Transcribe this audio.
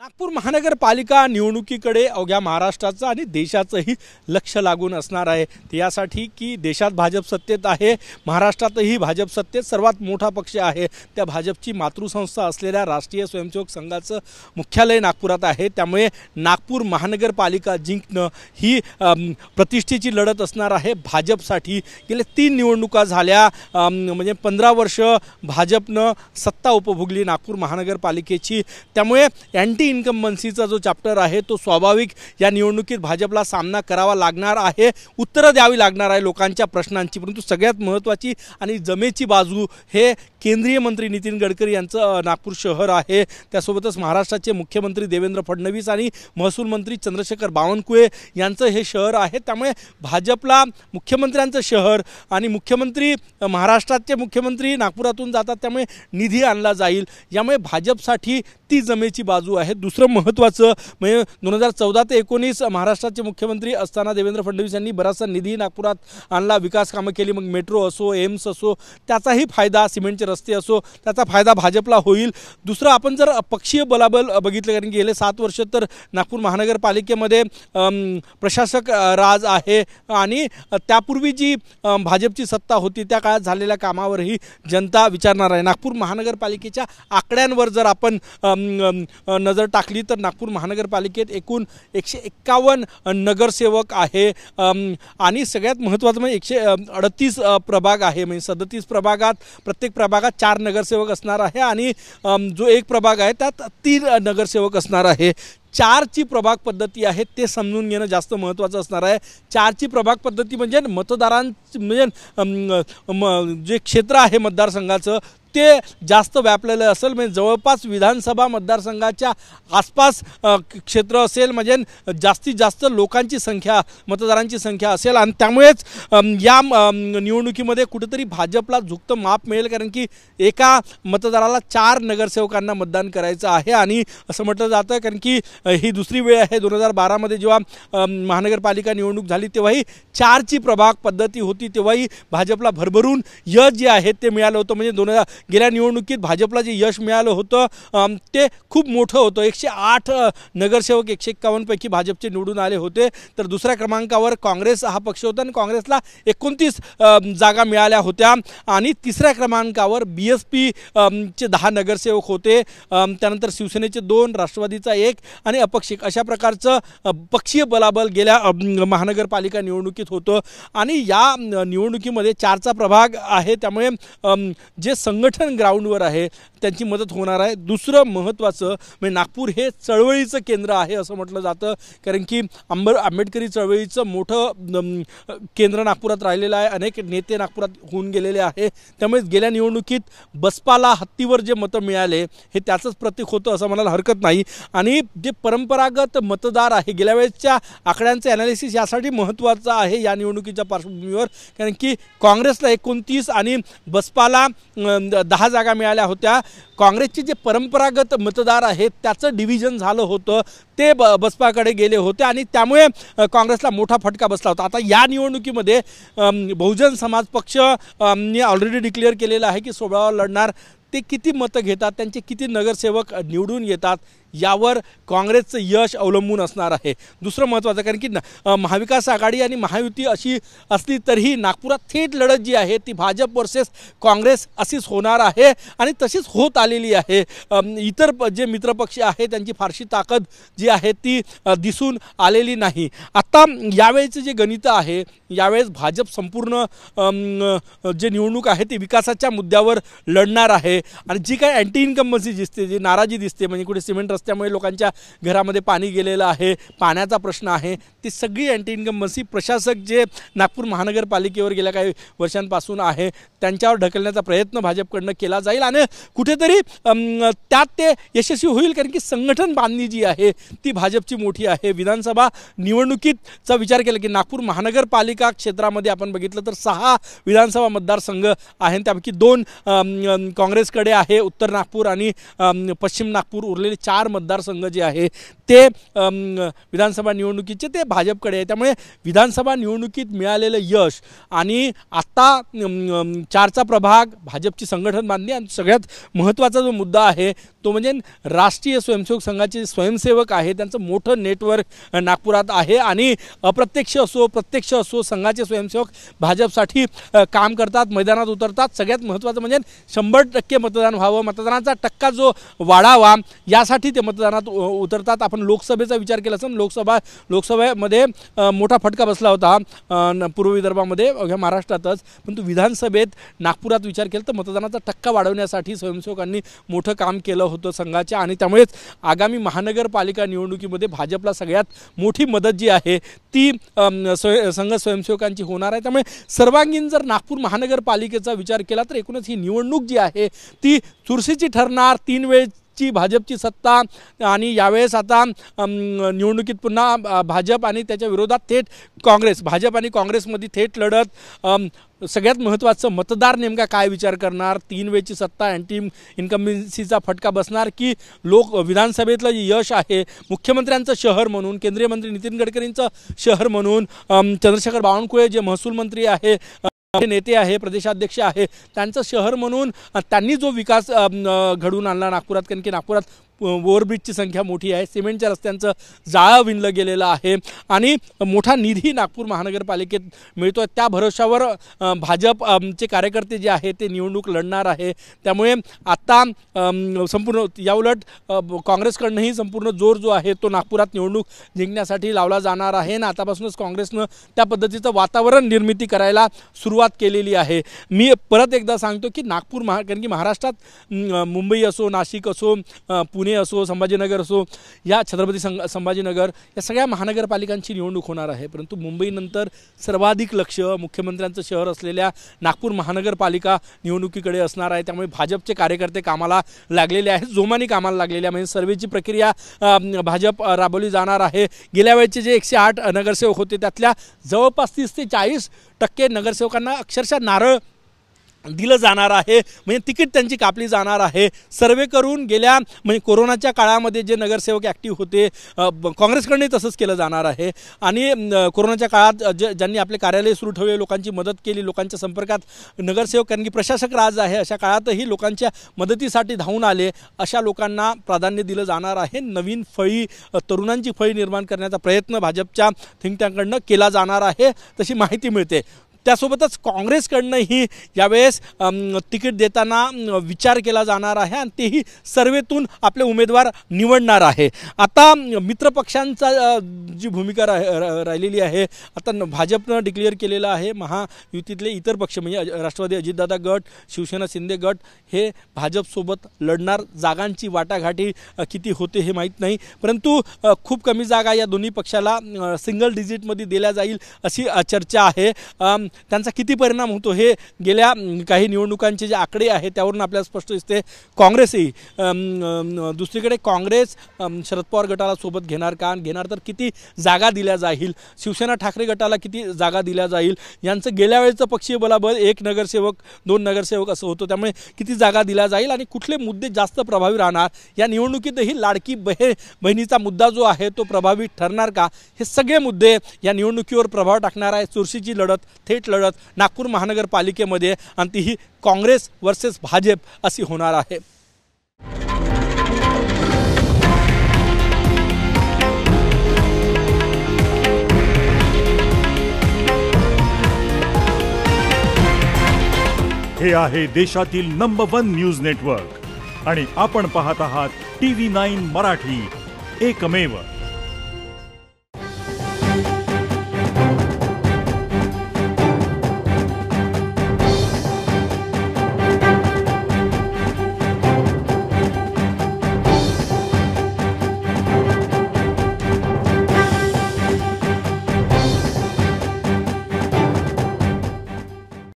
नागपूर महानगरपालिका निवडणुकीकडे अवघ्या महाराष्ट्राचं आणि देशाचंही लक्ष लागून असणार आहे। यासाठी की देशात भाजप सत्तेत आहे, महाराष्ट्रातही भाजप सत्तेत सर्वात मोठा पक्ष आहे। त्या भाजपची मातृसंस्था असलेल्या राष्ट्रीय स्वयंसेवक संघाचं मुख्यालय नागपुरात आहे। त्यामुळे नागपूर महानगरपालिका जिंकणं ही प्रतिष्ठेची लढत असणार आहे भाजपसाठी। गेले 3 निवडणुका झाल्या, म्हणजे 15 वर्ष भाजपनं सत्ता उपभोगली नागपूर महानगरपालिकेची। त्यामुळे अँटी इन्कम्बन्सीचा जो चॅप्टर आहे तो स्वाभाविक या निवडणुकीत भाजपला सामना करावा लागणार आहे, उत्तरं द्यावी लागणार आहे लोकांच्या प्रश्नांची। परंतु सगळ्यात महत्त्वाची आणि जमेची बाजू हे केंद्रीय मंत्री नितीन गडकरी यांचं नागपूर शहर आहे। त्यासोबतच महाराष्ट्राचे मुख्यमंत्री देवेंद्र फडणवीस आणि महसूल मंत्री चंद्रशेखर बावनकुळे यांचं हे शहर आहे। त्यामुळे भाजपला मुख्यमंत्र्यांचं शहर आणि मुख्यमंत्री महाराष्ट्राचे मुख्यमंत्री नागपुरातून जातात, त्यामुळे निधी आणला जाईल। यामुळे भाजपसाठी ती जमेची बाजू आहे। दुसरं महत्त्वाचं म्हणजे 2014 ते 19 महाराष्ट्राचे मुख्यमंत्री असताना देवेंद्र फडणवीस यांनी बराचसा निधी नागपुरात आणला, विकास कामं केली। मग मेट्रो असो, एम्स असो, त्याचाही फायदा, सिमेंटचे रस्ते असो, त्याचा फायदा भाजपला होईल। दुसरं आपण जर पक्षीय बलाबल बघितलं, कारण की गेले 7 वर्ष तर नागपूर महानगरपालिकेमध्ये प्रशासक राज आहे आणि त्यापूर्वी जी भाजपची सत्ता होती त्या काळात झालेल्या कामावरही जनता विचारणार आहे। नागपूर महानगरपालिकेच्या आकड्यांवर जर आपण नजर टाकली तर नागपूर महानगरपालिकेत एकूण 151 नगरसेवक आहे आणि सगळ्यात महत्त्वाचं म्हणजे 138 प्रभाग आहे। म्हणजे 37 प्रभागात प्रत्येक प्रभागात 4 नगरसेवक असणार आहे आणि जो एक प्रभाग आहे त्यात 3 नगरसेवक असणार आहे। 4ची प्रभाग पद्धती आहे ते समजून घेणं जास्त महत्त्वाचं असणार आहे। 4ची प्रभाग पद्धती म्हणजे मतदारांचे म्हणजे जे क्षेत्र आहे मतदारसंघाचं ते जास्त व्यापलेलं असेल। म्हणजे जवळपास विधानसभा मतदारसंघाच्या आसपास क्षेत्र असेल, म्हणजे जास्तीत जास्त लोकांची संख्या, मतदारांची संख्या असेल आणि त्यामुळेच या निवडणुकीमध्ये कुठेतरी भाजपला झुकतं माप मिळेल, कारण की एका मतदाराला 4 नगरसेवकांना मतदान करायचं आहे। आणि असं म्हटलं जातं कारण की ही दुसरी वेळ आहे। 2012 जेव्हा महानगरपालिका निवडणूक झाली तेव्हाही 4ची प्रभाग पद्धती होती, तेव्हाही भाजपला भरभरून यश जे आहे ते मिळालं होतं। म्हणजे गेल्या निवडणुकीत भाजपला जे यश मिळालं होतं ते खूप मोठं होतं। 108 नगरसेवक 151 पैकी भाजपचे निवडून आले होते। तर दुसऱ्या क्रमांकावर काँग्रेस हा पक्ष होता आणि काँग्रेसला 29 जागा मिळाल्या होत्या आणि तिसऱ्या क्रमांकावर BSP चे 10 नगरसेवक होते। त्यानंतर शिवसेनेचे 2, राष्ट्रवादीचा 1 आणि अपक्षिक अशा प्रकारचं पक्षीय बलाबल गेल्या महानगरपालिका निवडणुकीत होतं आणि या निवडणुकीमध्ये 4चा प्रभाग आहे, त्यामुळे जे संघटन ग्राउंडवर आहे त्यांची मदत होणार आहे। दुसरं महत्त्वाचं म्हणजे नागपूर हे चळवळीचं केंद्र आहे असं म्हटलं जातं, कारण की आंबेडकरी चळवळीचं मोठं केंद्र नागपुरात राहिलेलं आहे। अनेक नेते नागपुरात होऊन गेलेले आहे। त्यामुळे गेल्या निवडणुकीत बसपाला हत्तीवर जे मतं मिळाले हे त्याचंच प्रतीक होतं असं म्हणायला हरकत नाही। आणि जे परंपरागत मतदार आहे, गेल्या वेळेसच्या आकड्यांचे ॲनालिसिस यासाठी महत्त्वाचं आहे या निवडणुकीच्या पार्श्वभूमीवर, कारण की काँग्रेसला 29 आणि बसपाला 10 जागा मिळाल्या होत्या। काँग्रेसचे जे परंपरागत मतदार आहेत त्याचं डिव्हिजन झालं होतं, ते बसपाकडे गेले होते आणि त्यामुळे काँग्रेसला मोठा फटका बसला होता। आता या निवडणुकीमध्ये बहुजन समाज पक्षने ऑलरेडी डिक्लेअर केलेलं आहे की 16 लढणार। ते किती मतं घेतात, त्यांचे किती नगरसेवक निवडून येतात यावर काँग्रेसचं यश अवलंबून असणार आहे। दुसरं महत्त्वाचं, कारण की महाविकास आघाडी आणि महायुती अशी असली तरीही नागपुरात थेट लढत जी आहे ती भाजप वर्सेस काँग्रेस अशीच होणार आहे आणि तशीच होत आलेली आहे। इतर जे मित्रपक्ष आहे त्यांची फारशी ताकद जी आहे ती दिसून आलेली नाही। आता यावेळेचं जे गणित आहे, यावेळेस भाजप संपूर्ण जे निवडणूक आहे ती विकासाच्या मुद्द्यावर लढणार आहे आणि जी काही अँटी इन्कम्बन्सी दिसते, जी नाराजी दिसते, म्हणजे कुठे सिमेंट त्यामुळे लोकांच्या घरामध्ये पाणी गेलेलं आहे, पाण्याचा प्रश्न आहे, ती सगळी अँटी इन्कम्बन्सी प्रशासक जे नागपूर महानगरपालिकेवर गेल्या काही वर्षांपासून आहे त्यांच्यावर ढकलण्याचा प्रयत्न भाजपकडनं केला जाईल आणि कुठेतरी त्यात ते यशस्वी होईल, कारण की संघटन बांधणी जी आहे ती भाजपची मोठी आहे। विधानसभा निवडणुकीचा विचार केला की नागपूर महानगरपालिका क्षेत्रामध्ये आपण बघितलं तर 6 विधानसभा मतदारसंघ आहेत, त्यापैकी 2 काँग्रेसकडे आहे, उत्तर नागपूर आणि पश्चिम नागपूर। उरलेले 4 मतदारसंघ जे आहे ते विधानसभा निवडणुकीचे ते भाजपकडे आहे। त्यामुळे विधानसभा निवडणुकीत मिळालेलं यश आणि आता 4चा प्रभाग, भाजपची संघटन बांधणी आणि सगळ्यात महत्त्वाचा जो मुद्दा आहे तो म्हणजे राष्ट्रीय स्वयंसेवक संघाचे स्वयंसेवक आहे त्यांचं मोठं नेटवर्क नागपुरात आहे आणि अप्रत्यक्ष असो प्रत्यक्ष असो संघाचे स्वयंसेवक भाजपसाठी काम करतात, मैदानात उतरतात। सगळ्यात महत्त्वाचं म्हणजे 100% मतदान व्हावं, मतदानाचा टक्का जो वाढावा यासाठी ते मतदानात उतरतात। आपण लोकसभेचा विचार केला असेल, लोकसभेमध्ये मोठा फटका बसला होता पूर्व विदर्भामध्ये अवघ्या महाराष्ट्रातच, परंतु विधानसभेत नागपुरात विचार केला तर मतदानाचा टक्का वाढवण्यासाठी स्वयंसेवकांनी मोठं काम केलं होतं संघाच्या आणि त्यामुळेच आगामी महानगरपालिका निवडणुकीमध्ये भाजपला सगळ्यात मोठी मदत जी आहे ती संघ स्वयंसेवकांची होणार आहे। त्यामुळे सर्वांगीण जर नागपूर महानगरपालिकेचा विचार केला तर एकूणच ही निवडणूक जी आहे ती चुरशीची ठरणार। 3 वेळची भाजपची सत्ता आणि यावेळेस आता निवडणुकीत पुन्हा भाजप आणि त्याच्या विरोधात थेट काँग्रेस, भाजप आणि काँग्रेसमध्ये थेट लढत। सगळ्यात महत्त्वाचं मतदार नेमका काय विचार करणार, 3 वेळची सत्ता अँटी इन्कम्बन्सीचा फटका बसणार की लोक विधानसभेतलं जे यश आहे मुख्यमंत्र्यांचं शहर म्हणून, केंद्रीय मंत्री नितीन गडकरींचं शहर म्हणून, चंद्रशेखर बावनकुळे जे महसूल मंत्री आहे, नेते आहे, प्रदेशाध्यक्ष आहे, त्यांचं शहर म्हणून त्यांनी जो विकास घडवून आणला नागपुरात, कारण की नागपुरात ओव्हरब्रिजची संख्या मोठी आहे, सिमेंटच्या रस्त्यांचं जाळं विणलं गेलेलं आहे आणि मोठा निधी नागपूर महानगरपालिकेत मिळतो आहे। त्या भरोशावर भाजपचे कार्यकर्ते जे आहे ते निवडणूक लढणार आहे। त्यामुळे आता संपूर्ण याउलट काँग्रेसकडनंही संपूर्ण जोर जो आहे तो नागपुरात निवडणूक जिंकण्यासाठी लावला जाणार आहे आणि आतापासूनच काँग्रेसनं त्या पद्धतीचं वातावरण निर्मिती करायला सुरुवात केलेली आहे। मी परत एकदा सांगतो की नागपूर कारण की महाराष्ट्रात मुंबई असो, नाशिक असो, पुणे असो, संभाजीनगर असो, या छत्रपती संभाजीनगर या सगळ्या महानगरपालिकांची निवडणूक होणार आहे, परंतु मुंबईनंतर सर्वाधिक लक्ष मुख्यमंत्र्यांचं शहर असलेल्या नागपूर महानगरपालिका निवडणुकीकडे असणार आहे। त्यामुळे भाजपचे कार्यकर्ते कामाला लागलेले आहेत, जोमाने कामाला लागलेले आहे। म्हणजे सर्वेची प्रक्रिया भाजप राबवली जाणार आहे। गेल्या वेळेचे जे 108 नगरसेवक होते त्यातल्या जवळपास 30 ते 40% नगरसेवकांना अक्षरशः नारळ दिलं जाणार आहे, म्हणजे तिकीट त्यांची कापली जाणार आहे। सर्वे करून गेल्या म्हणजे कोरोनाच्या काळामध्ये जे नगरसेवक ॲक्टिव्ह होते काँग्रेसकडे तसंच केलं जाणार आहे आणि कोरोनाच्या काळात ज्यांनी आपले कार्यालय सुरू ठेवले, लोकांची मदत केली, लोकांच्या संपर्कात नगरसेवक, कारण की प्रशासक राज आहे, अशा काळातही लोकांच्या मदतीसाठी धावून आले, अशा लोकांना प्राधान्य दिलं जाणार आहे। नवीन फळी, तरुणांची फळी निर्माण करण्याचा प्रयत्न भाजपच्या थिंक टँककडनं केला जाणार आहे, तशी माहिती मिळते। त्यासोबतच काँग्रेसकडनंही यावेळेस तिकीट देताना विचार केला जाणार आहे आणि तेही सर्वेतून आपले उमेदवार निवडणार आहे। आता मित्रपक्षांचा जी भूमिका राहिलेली आहे, आता भाजपनं डिक्लेअर केलेलं आहे महायुतीतले इतर पक्ष म्हणजे राष्ट्रवादी अजितदादा गट, शिवसेना शिंदे गट हे भाजपसोबत लढणार। जागांची वाटाघाटी किती होते हे माहीत नाही, परंतु खूप कमी जागा या दोन्ही पक्षाला सिंगल डिजिटमध्ये दिल्या जाईल अशी चर्चा आहे। त्यांचा किती परिणाम होतो हे गेल्या काही निवडणुकांचे जे आकडे आहेत त्यावरून आपल्याला स्पष्ट दिसते। काँग्रेसही दुसरीकडे काँग्रेस शरद पवार गटाला सोबत घेणार का, घेणार तर किती जागा दिल्या जाईल, शिवसेना ठाकरे गटाला किती जागा दिल्या जाईल, यांचं गेल्या वेळेचं पक्षीय बलाबल 1 नगरसेवक 2 नगरसेवक असं होतं, त्यामुळे किती जागा दिल्या जाईल आणि कुठले मुद्दे जास्त प्रभावी राहणार, या निवडणुकीतही लाडकी बहिणीचा मुद्दा जो आहे तो प्रभावी ठरणार का, हे सगळे मुद्दे या निवडणुकीवर प्रभाव टाकणार आहे। चुरशीची लढत, थेट लढत नागपूर महानगरपालिकेमध्ये आणि तीही काँग्रेस वर्सेस भाजप अशी होणार आहे। हे आहे देशातील नंबर 1 न्यूज नेटवर्क आणि आपण पाहत आहात TV9 मराठी, एकमेव।